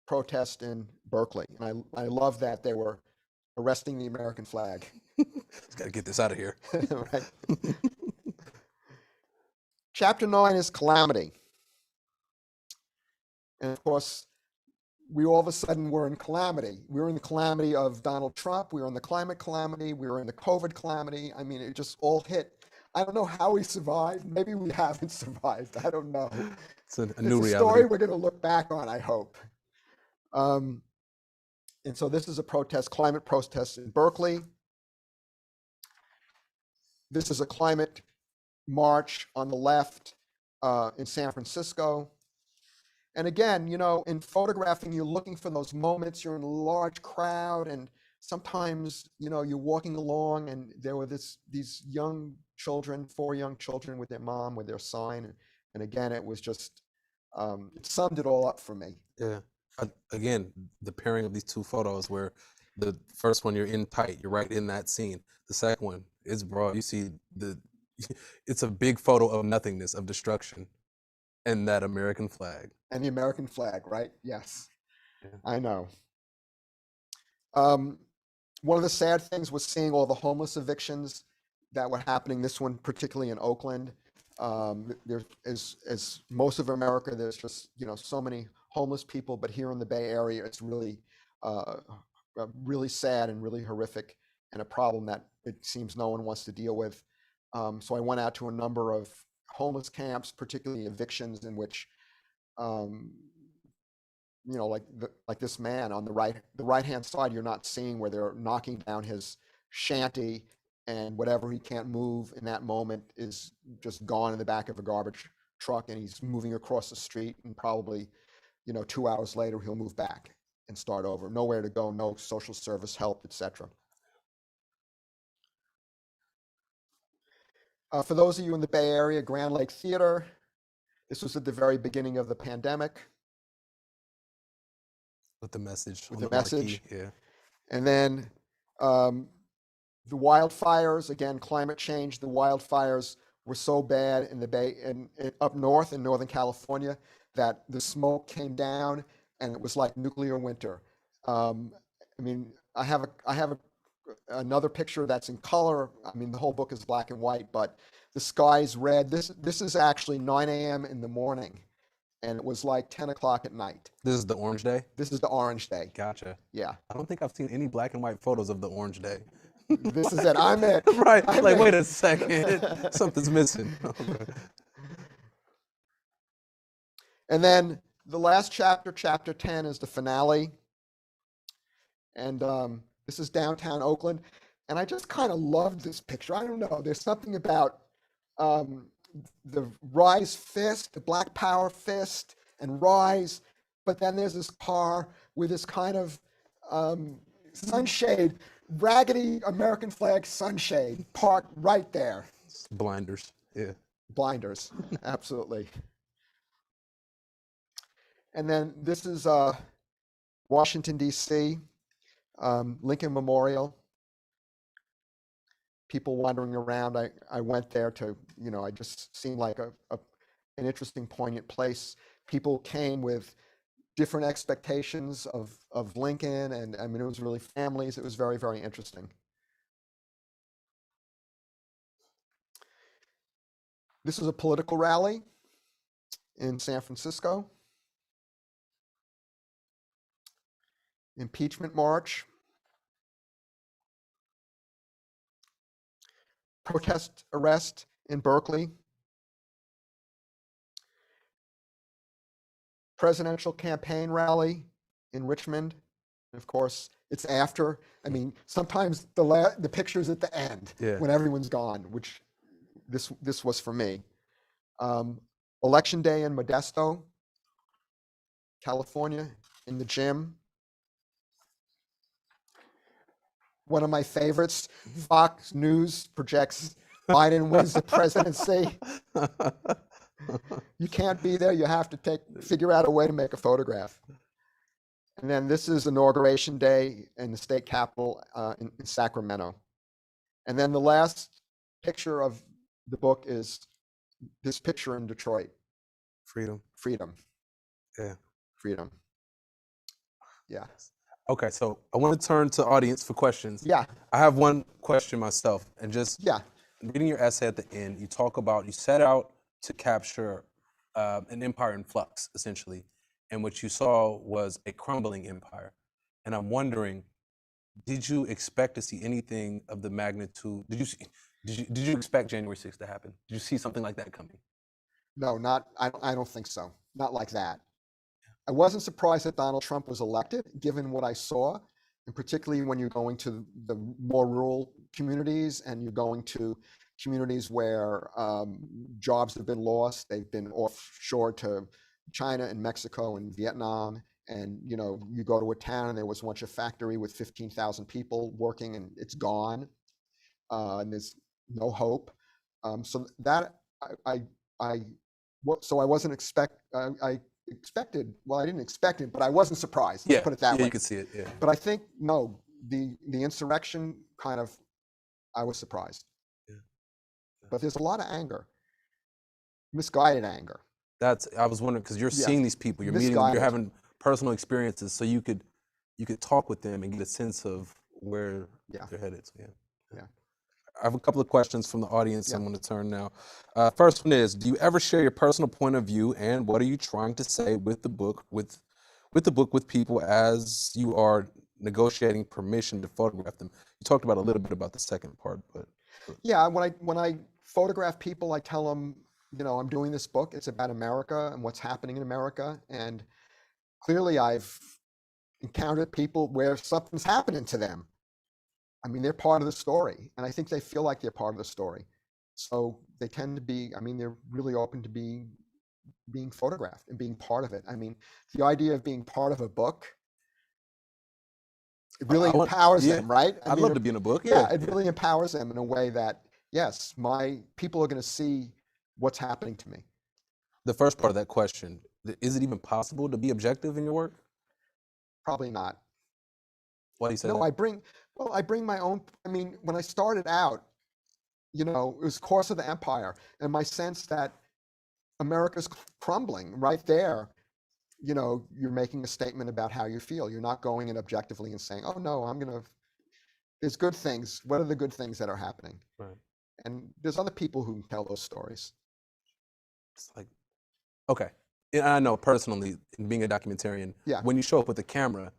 protest in Berkeley. And I love that they were arresting the American flag. Just got to get this out of here. Right. Chapter 9 is Calamity. And of course, we all of a sudden were in calamity. We were in the calamity of Donald Trump. We were in the climate calamity. We were in the COVID calamity. I mean, it just all hit. I don't know how we survived. Maybe we haven't survived. I don't know. It's a new reality. It's a story we're going to look back on, I hope. And so this is a protest, climate protest in Berkeley. This is a climate march on the left in San Francisco. And again, you know, in photographing, you're looking for those moments. You're in a large crowd, and sometimes, you know, you're walking along, and there were these young children, 4 young children with their mom, with their sign. And again, it was just, it summed it all up for me. Yeah. Again, the pairing of these 2 photos, where the first one you're in tight, you're right in that scene. The second one is broad. You see it's a big photo of nothingness, of destruction, and that American flag. And the American flag, right? Yes, Yeah. I know. One of the sad things was seeing all the homeless evictions that were happening, this one particularly in Oakland. There is, as most of America, there's just, you know, so many homeless people, but here in the Bay Area, it's really, really sad and really horrific, and a problem that it seems no one wants to deal with. So I went out to a number of homeless camps, particularly evictions in which, you know, like this man on the right-hand side, you're not seeing, where they're knocking down his shanty, and whatever he can't move in that moment is just gone in the back of a garbage truck, and he's moving across the street, and probably, you know, 2 hours later he'll move back and start over. Nowhere to go, no social service help, etc. For those of you in the Bay Area, Grand Lake Theater. This was at the very beginning of the pandemic. With the message. With the message. Yeah. And then the wildfires, again, climate change. The wildfires were so bad in the Bay and up north in Northern California that the smoke came down, and it was like nuclear winter. I mean, I have another picture that's in color. I mean, the whole book is black and white, but the sky's red. This is actually 9 a.m. in the morning, and it was like 10 o'clock at night. This is the orange day? This is the orange day. Gotcha. Yeah. I don't think I've seen any black and white photos of the orange day. This is it. I'm it. Right. I'm like, it. wait a second. Something's missing. And then the last chapter, chapter 10, is the finale. And this is downtown Oakland. And I just kind of loved this picture. I don't know. There's something about the Rise fist, the Black Power fist, and Rise. But then there's this car with this kind of sunshade, raggedy American flag sunshade parked right there. Blinders. Yeah. Blinders, absolutely. And then this is Washington, D.C., Lincoln Memorial. People wandering around. I went there to, I just seemed like an interesting, poignant place. People came with different expectations of Lincoln, and I mean, it was really families. It was very, very interesting. This is a political rally in San Francisco. Impeachment march. Protest arrest in Berkeley. Presidential campaign rally in Richmond. Of course, it's after. I mean, sometimes the picture's at the end when everyone's gone, which this was for me. Election day in Modesto, California, in the gym. One of my favorites, Fox News projects Biden wins the presidency. You can't be there. You have to figure out a way to make a photograph. And then this is Inauguration Day in the state capitol in Sacramento. And then the last picture of the book is this picture in Detroit. Freedom. Yeah. Freedom. Yeah. Okay, so I want to turn to audience for questions. Yeah. I have one question myself, and just reading your essay at the end, you talk about you set out to capture an empire in flux, essentially, and what you saw was a crumbling empire. And I'm wondering, did you expect to see anything of the magnitude? Did you expect January 6th to happen? Did you see something like that coming? No, I don't think so. Not like that. I wasn't surprised that Donald Trump was elected, given what I saw, and particularly when you're going to the more rural communities and you're going to communities where jobs have been lost. They've been offshore to China and Mexico and Vietnam. And, you go to a town and there was once a factory with 15,000 people working and it's gone. And there's no hope. So that I wasn't I didn't expect it, but I wasn't surprised. Let's put it that way. You could see it. Yeah. But I think the insurrection I was surprised. Yeah. But there's a lot of anger, misguided anger. I was wondering, because you're seeing these people, you're meeting them, you're having personal experiences, so you could talk with them and get a sense of where they're headed. So, yeah. I have a couple of questions from the audience. I'm going to turn now. First one is, do you ever share your personal point of view, and what are you trying to say with the book with people as you are negotiating permission to photograph them? You talked about a little bit about the second part, but yeah, when I photograph people, I tell them, I'm doing this book. It's about America and what's happening in America, and clearly I've encountered people where something's happening to them. I mean, they're part of the story, and I think they feel like they're part of the story. So they tend to be, they're really open to being photographed and being part of it. I mean, the idea of being part of a book, it really empowers them, right? I'd love to be in a book. Yeah, it really empowers them in a way that, yes, my people are going to see what's happening to me. The first part of that question, is it even possible to be objective in your work? Probably not. Why do you say that? No, I bring my own. When I started out, it was course of the empire, and my sense that America's crumbling right there. You're making a statement about how you feel. You're not going in objectively and saying, "Oh no, there's good things. What are the good things that are happening?" Right. And there's other people who can tell those stories. It's like, okay, I know personally, being a documentarian, when you show up with a camera,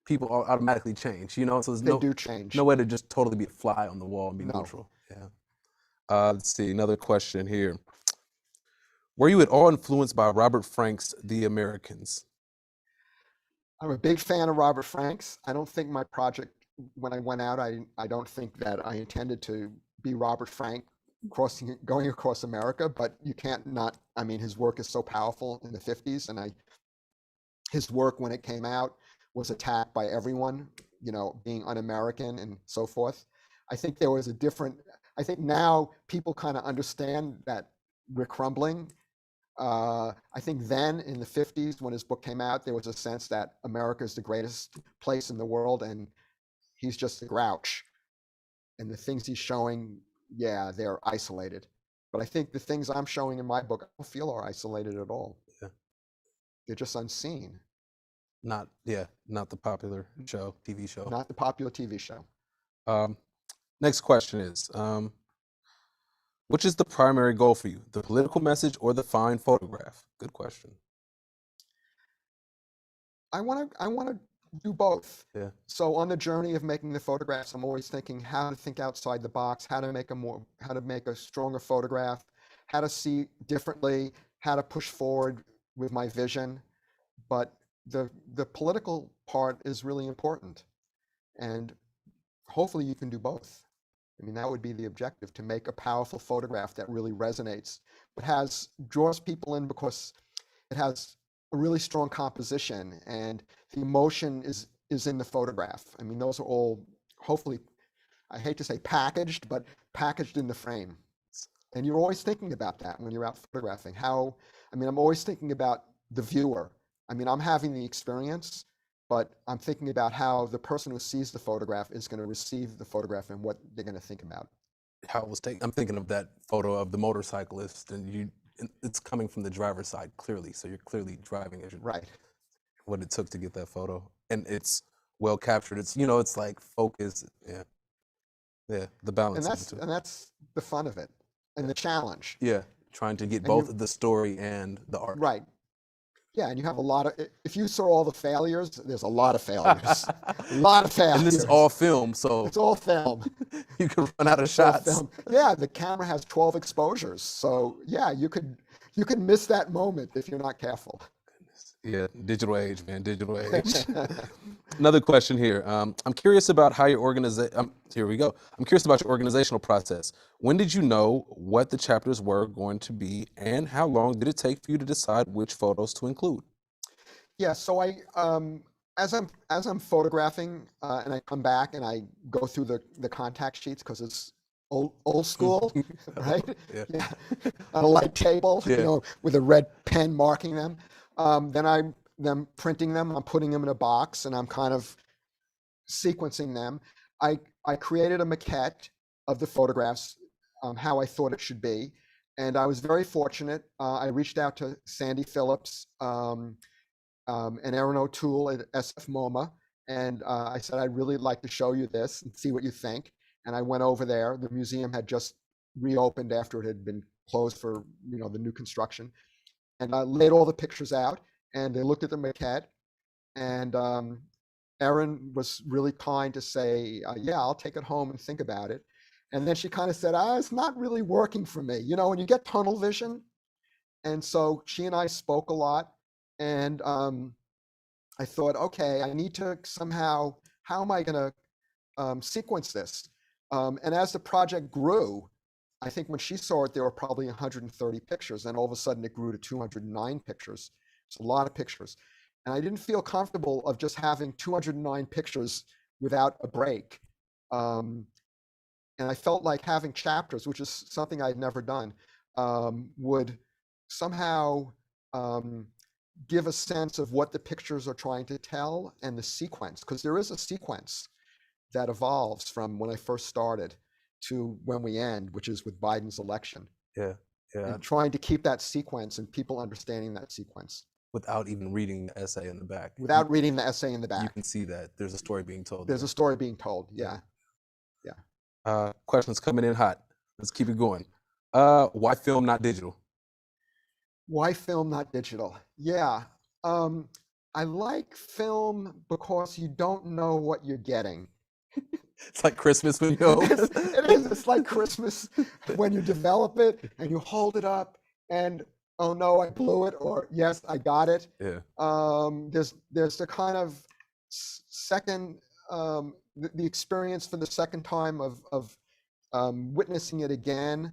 people automatically change, so there's they do change. No way to just totally be a fly on the wall and be neutral. Yeah. Let's see, another question here. Were you at all influenced by Robert Frank's The Americans? I'm a big fan of Robert Frank's. I don't think my project when I went out, I don't think that I intended to be Robert Frank going across America, but you can't not, I mean, his work is so powerful in the 50s, and his work when it came out was attacked by everyone, being un-American and so forth. I think there was I think now people kind of understand that we're crumbling. I think then in the 50s, when his book came out, there was a sense that America is the greatest place in the world and he's just a grouch. And the things he's showing, yeah, they're isolated. But I think the things I'm showing in my book, I don't feel are isolated at all. Yeah. They're just unseen. Not the popular show, TV show. Not the popular TV show. Next question is, which is the primary goal for you, the political message or the fine photograph? Good question. I want to do both. Yeah. So on the journey of making the photographs, I'm always thinking how to think outside the box, how to make a stronger photograph, how to see differently, how to push forward with my vision. But the political part is really important, and hopefully you can do both. I mean, that would be the objective, to make a powerful photograph that really resonates, but draws people in because it has a really strong composition and the emotion is in the photograph. I mean, those are all hopefully, I hate to say packaged, but packaged in the frame. And you're always thinking about that when you're out photographing. I'm always thinking about the viewer. I mean, I'm having the experience, but I'm thinking about how the person who sees the photograph is going to receive the photograph and what they're going to think about. How it was taken. I'm thinking of that photo of the motorcyclist, and it's coming from the driver's side clearly, so you're clearly driving as you're right. What it took to get that photo, and it's well captured. It's it's like focus, the balance. And that's the fun of it, and the challenge. Yeah, trying to get both the story and the art. Right. Yeah, and you have a lot of, if you saw all the failures, there's a lot of failures. A lot of failures. And this is all film, so. It's all film. You can run out of shots. Yeah, the camera has 12 exposures. So yeah, you could miss that moment if you're not careful. Yeah, digital age, man, digital age. Another question here. I'm curious about how your here we go. I'm curious about your organizational process. When did you know what the chapters were going to be, and how long did it take for you to decide which photos to include? Yeah, so as I'm photographing and I come back and I go through the contact sheets because it's old school, right? Yeah. On a light table, with a red pen marking them. Then I'm printing them, I'm putting them in a box, and I'm kind of sequencing them. I created a maquette of the photographs, how I thought it should be. And I was very fortunate. I reached out to Sandy Phillips and Erin O'Toole at SF MoMA. And I said, I'd really like to show you this and see what you think. And I went over there. The museum had just reopened after it had been closed for the new construction. And I laid all the pictures out, and they looked at the maquette, and Erin was really kind to say, yeah, I'll take it home and think about it. And then she kind of said, it's not really working for me. When you get tunnel vision. And so she and I spoke a lot, and I thought, okay, I need to somehow, how am I going to sequence this? And as the project grew, I think when she saw it, there were probably 130 pictures, and all of a sudden it grew to 209 pictures. It's a lot of pictures. And I didn't feel comfortable of just having 209 pictures without a break. And I felt like having chapters, which is something I'd never done, would somehow give a sense of what the pictures are trying to tell and the sequence, because there is a sequence that evolves from when I first started to when we end, which is with Biden's election. Yeah. And trying to keep that sequence and people understanding that sequence. Without even reading the essay in the back. Without reading the essay in the back. You can see that there's a story being told. There's a story being told, yeah. Questions coming in hot. Let's keep it going. Why film, not digital? Why film, not digital? Yeah. I like film because you don't know what you're getting. It's like Christmas when you open it. It is. It's like Christmas when you develop it and you hold it up and, oh no, I blew it, or yes, I got it. Yeah. There's the kind of second the experience for the second time of witnessing it again.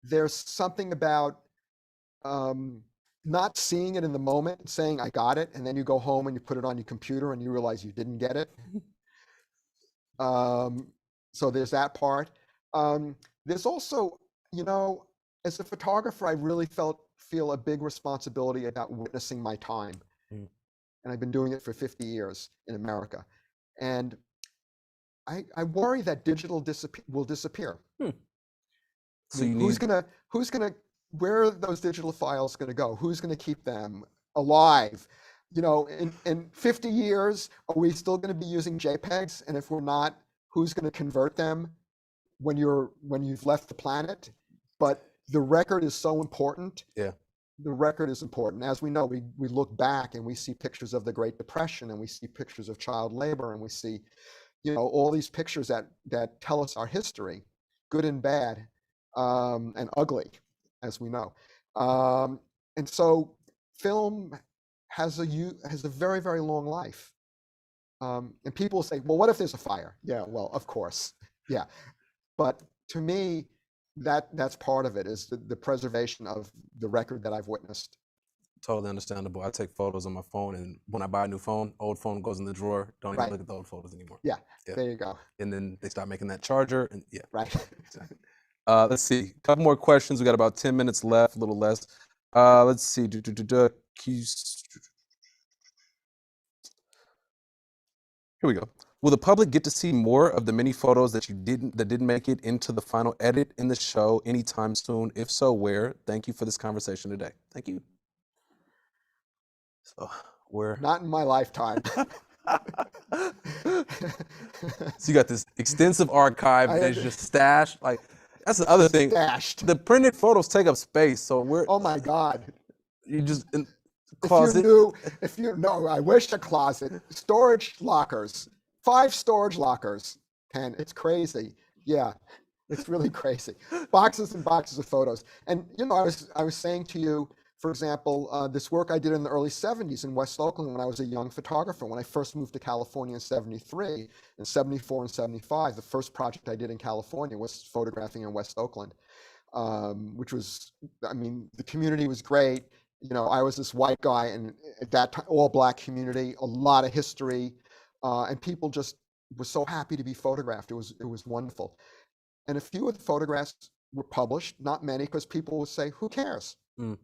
There's something about not seeing it in the moment and saying, I got it, and then you go home and you put it on your computer and you realize you didn't get it. So there's that part. There's also, as a photographer, I really feel a big responsibility about witnessing my time. Mm. And I've been doing it for 50 years in America. And I worry that digital will disappear. So who's gonna where are those digital files gonna go? Who's gonna keep them alive? In 50 years, are we still gonna be using JPEGs? And if we're not, who's gonna convert them when you've left the planet? But the record is so important. Yeah. The record is important. As we know, we look back and we see pictures of the Great Depression, and we see pictures of child labor, and we see, all these pictures that tell us our history, good and bad, and ugly, as we know. And so film has a very, very long life. And people say, well, what if there's a fire? Yeah, well, of course. Yeah. But to me, that's part of it, is the preservation of the record that I've witnessed. Totally understandable. I take photos on my phone, and when I buy a new phone, old phone goes in the drawer. Don't even look at the old photos anymore. Yeah, there you go. And then they start making that charger, and Right. Exactly. Let's see. A couple more questions. We got about 10 minutes left, a little less. Let's see. Here we go. Will the public get to see more of the many photos that didn't make it into the final edit in the show anytime soon? If so, where? Thank you for this conversation today. Thank you. So where? Not in my lifetime. So you got this extensive archive that's just stashed. Like, that's the other thing. Stashed. The printed photos take up space, so we're. Oh my God. You just in closet. If you know, I wish a closet. Storage lockers. 5 storage lockers. Ken, it's crazy. Yeah, it's really crazy. Boxes and boxes of photos. And I was saying to you, for example, this work I did in the early 70s in West Oakland when I was a young photographer. When I first moved to California in 73, in 74 and 75, the first project I did in California was photographing in West Oakland, which was, the community was great. I was this white guy, and at that time, all black community, a lot of history, and people just were so happy to be photographed. It was wonderful. And a few of the photographs were published, not many, because people would say, who cares? And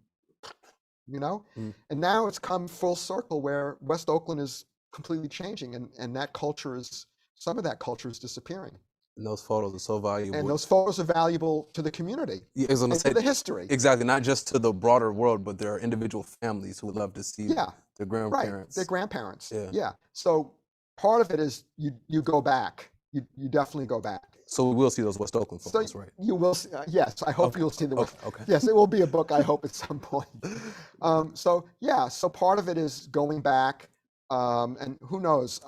now it's come full circle where West Oakland is completely changing, and some of that culture is disappearing. And those photos are so valuable. And those photos are valuable to the community, to the history. Exactly, not just to the broader world, but there are individual families who would love to see their grandparents. Right, their grandparents. Yeah. So part of it is you go back. You definitely go back. So we will see those West Oakland photos, right? You will see, yes, I hope you'll see the West. Okay. Yes, it will be a book, I hope, at some point. So part of it is going back, and who knows,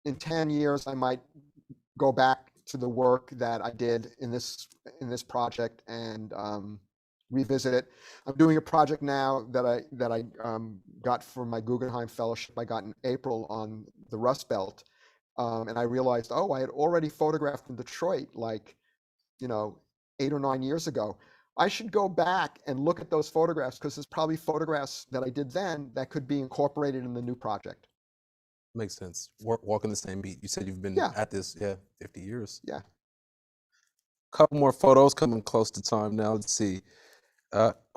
in 10 years, I might go back to the work that I did in this project and revisit it. I'm doing a project now that I got from my Guggenheim Fellowship I got in April on the Rust Belt. And I realized, I had already photographed in Detroit 8 or 9 years ago. I should go back and look at those photographs, because there's probably photographs that I did then that could be incorporated in the new project. Makes sense. Walking the same beat. You said you've been at this, 50 years. Yeah. Couple more photos coming close to time now. Let's see.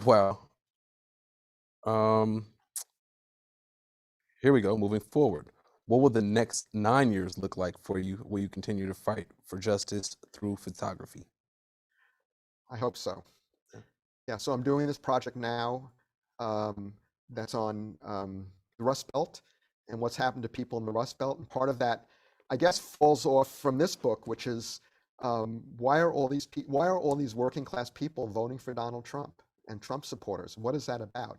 Wow. Here we go. Moving forward. What will the next 9 years look like for you? Will you continue to fight for justice through photography? I hope so. Yeah, so I'm doing this project now that's on the Rust Belt and what's happened to people in the Rust Belt. And part of that, I guess, falls off from this book, which is why are all these working class people voting for Donald Trump and Trump supporters? What is that about?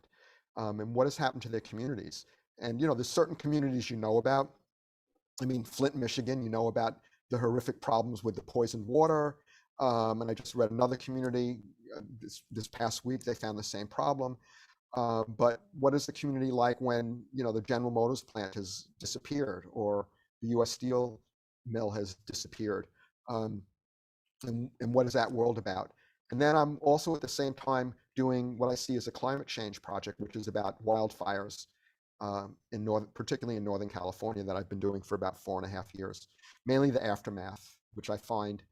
And what has happened to their communities? And there's certain communities about. Flint, Michigan, about the horrific problems with the poisoned water. And I just read another community this past week. They found the same problem. But what is the community like when, the General Motors plant has disappeared, or the U.S. Steel mill has disappeared? And what is that world about? And then I'm also at the same time doing what I see as a climate change project, which is about wildfires particularly in Northern California, that I've been doing for about 4.5 years, mainly the aftermath, which I find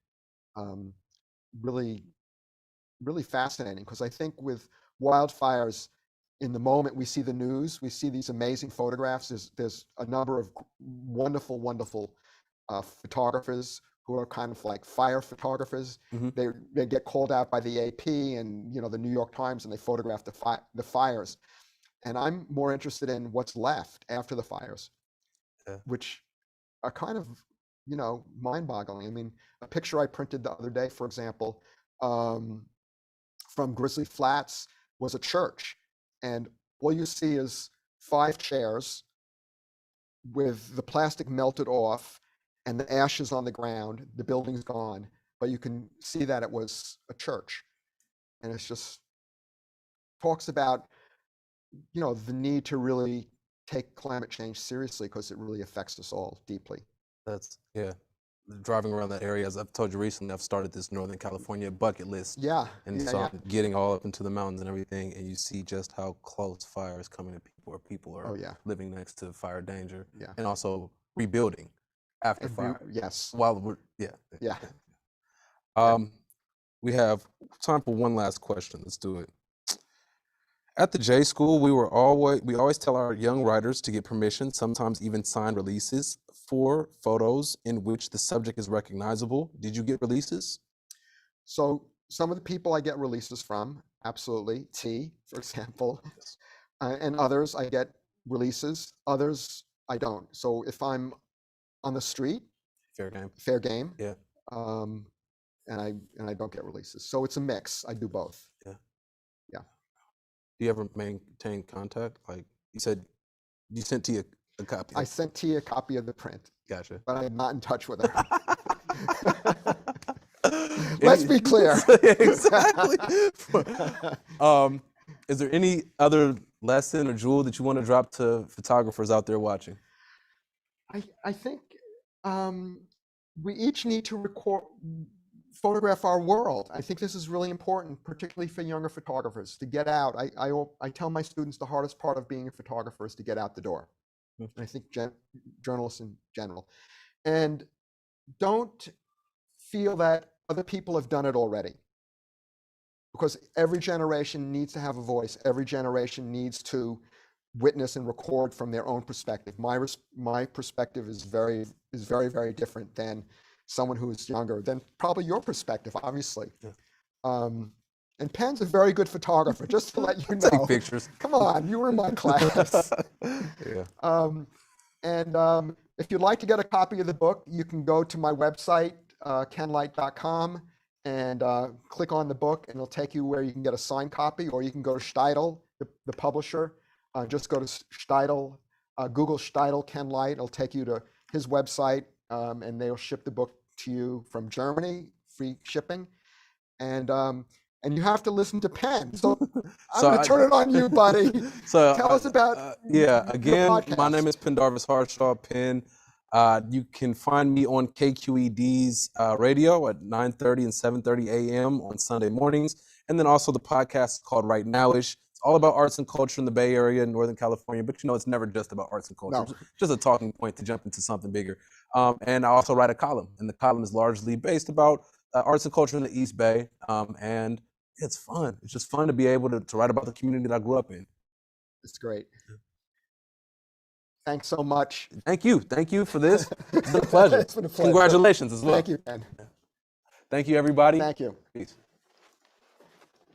really, really fascinating, because I think with wildfires, in the moment we see the news, we see these amazing photographs. There's a number of wonderful, wonderful photographers who are kind of like fire photographers. Mm-hmm. They get called out by the AP and the New York Times, and they photograph the fires. And I'm more interested in what's left after the fires, which are kind of mind-boggling. I mean, a picture I printed the other day, for example, from Grizzly Flats, was a church, and all you see is 5 chairs with the plastic melted off and the ashes on the ground. The building's gone, but you can see that it was a church. And it's just talks about the need to really take climate change seriously, because it really affects us all deeply. That's driving around that area, as I've told you recently, I've started this Northern California bucket list. I'm getting all up into the mountains and everything, and you see just how close fire is coming to people, or people are living next to fire danger, and also rebuilding after fire. While we're we have time for one last question. Let's do it. At the J School, we always tell our young writers to get permission, sometimes even sign releases for photos in which the subject is recognizable. Did you get releases? So some of the people I get releases from, absolutely. T, for example, and others I get releases. Others I don't. So if I'm on the street, fair game. Yeah. And I don't get releases. So it's a mix. I do both. Yeah. Do you ever maintain contact? Like you said, you sent T a copy. I sent T a copy of the print. Gotcha. But I'm not in touch with her. Let's be clear. Exactly. Is there any other lesson or jewel that you want to drop to photographers out there watching? I think we each need to photograph our world. I think this is really important, particularly for younger photographers, to get out. I tell my students the hardest part of being a photographer is to get out the door. And I think journalists in general. And don't feel that other people have done it already, because every generation needs to have a voice. Every generation needs to witness and record from their own perspective. My perspective is very, very different than someone who is younger, than probably your perspective, obviously. And Penn's a very good photographer, just to let you know. Take pictures. Come on, you were in my class. If you'd like to get a copy of the book, you can go to my website, kenlight.com, and click on the book, and it'll take you where you can get a signed copy, or you can go to Steidl, the publisher. Just go to Steidl, Google Steidl Ken Light. It'll take you to his website, and they'll ship the book to you from Germany, free shipping. And you have to listen to Penn. So I'm going to turn it on you, buddy. So tell us about again, my name is Pendarvis Harshaw, Penn. You can find me on KQED's radio at 9:30 and 7:30 a.m. on Sunday mornings. And then also the podcast called Rightnowish. It's all about arts and culture in the Bay Area in Northern California, but it's never just about arts and culture. No. It's just a talking point to jump into something bigger. And I also write a column, and the column is largely based about arts and culture in the East Bay. And it's fun. It's just fun to be able to write about the community that I grew up in. It's great. Thanks so much. Thank you. Thank you for this. It's been a pleasure. It's been a pleasure. Congratulations as well. Thank you, Ben. Thank you, everybody. Thank you. Peace.